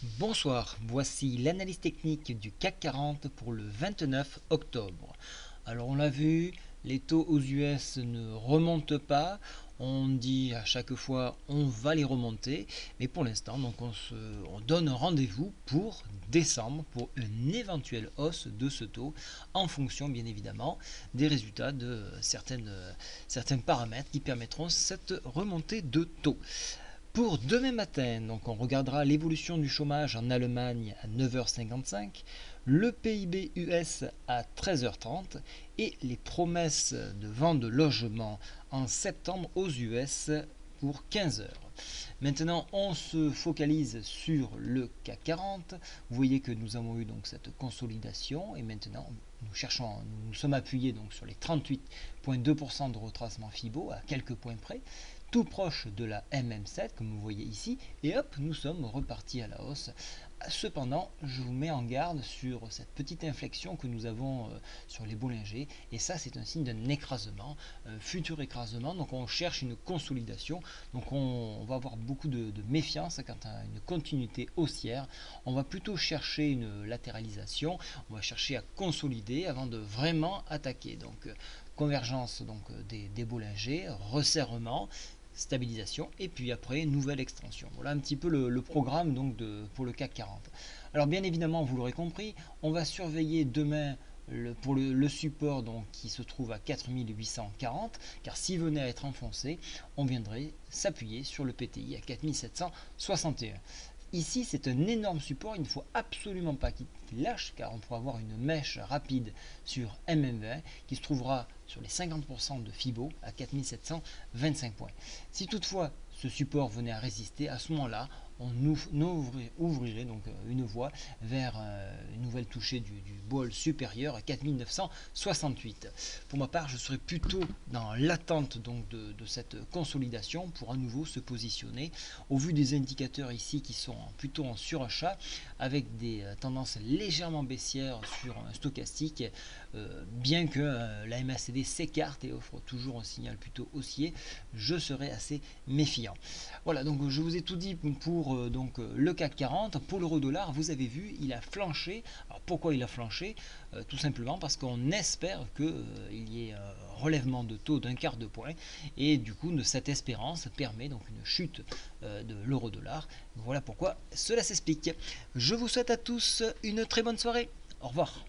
Bonsoir, voici l'analyse technique du CAC 40 pour le 29 octobre. Alors on l'a vu, les taux aux US ne remontent pas, on dit à chaque fois on va les remonter, mais pour l'instant donc on donne un rendez-vous pour décembre pour une éventuelle hausse de ce taux en fonction bien évidemment des résultats de certains paramètres qui permettront cette remontée de taux. Pour demain matin, donc on regardera l'évolution du chômage en Allemagne à 9h55, le PIB US à 13h30 et les promesses de vente de logements en septembre aux US pour 15h. Maintenant, on se focalise sur le CAC 40. Vous voyez que nous avons eu donc cette consolidation et maintenant nous sommes appuyés donc sur les 38,2% de retracement Fibo à quelques points près, tout proche de la MM7 comme vous voyez ici, et hop, nous sommes repartis à la hausse. Cependant, je vous mets en garde sur cette petite inflexion que nous avons sur les Bollinger, et ça c'est un signe d'un écrasement, un futur écrasement, donc on cherche une consolidation, donc on va avoir beaucoup de méfiance quant à une continuité haussière, on va plutôt chercher une latéralisation, on va chercher à consolider avant de vraiment attaquer, donc convergence donc des Bollinger, resserrement, stabilisation et puis après nouvelle extension. Voilà un petit peu le programme donc pour le CAC 40. Alors bien évidemment, vous l'aurez compris, on va surveiller demain pour le support donc, qui se trouve à 4840, car s'il venait à être enfoncé, on viendrait s'appuyer sur le PTI à 4761. Ici, c'est un énorme support, il ne faut absolument pas qu'il lâche, car on pourra avoir une mèche rapide sur MM20 qui se trouvera sur les 50% de Fibo à 4725 points. Si toutefois ce support venait à résister, à ce moment-là, on ouvrirait donc une voie vers une nouvelle touchée du bol supérieur à 4968. Pour ma part, je serais plutôt dans l'attente donc de cette consolidation pour à nouveau se positionner au vu des indicateurs ici qui sont plutôt en surachat avec des tendances légèrement baissières sur un stochastique, bien que la MACD s'écarte et offre toujours un signal plutôt haussier, je serais assez méfiant. Voilà, donc je vous ai tout dit pour le CAC 40. Pour l'euro dollar, vous avez vu, il a flanché. Alors pourquoi il a flanché? Tout simplement parce qu'on espère qu'il y ait un relèvement de taux d'un quart de point et du coup cette espérance permet donc une chute de l'euro dollar. Voilà pourquoi cela s'explique. Je vous souhaite à tous une très bonne soirée. Au revoir.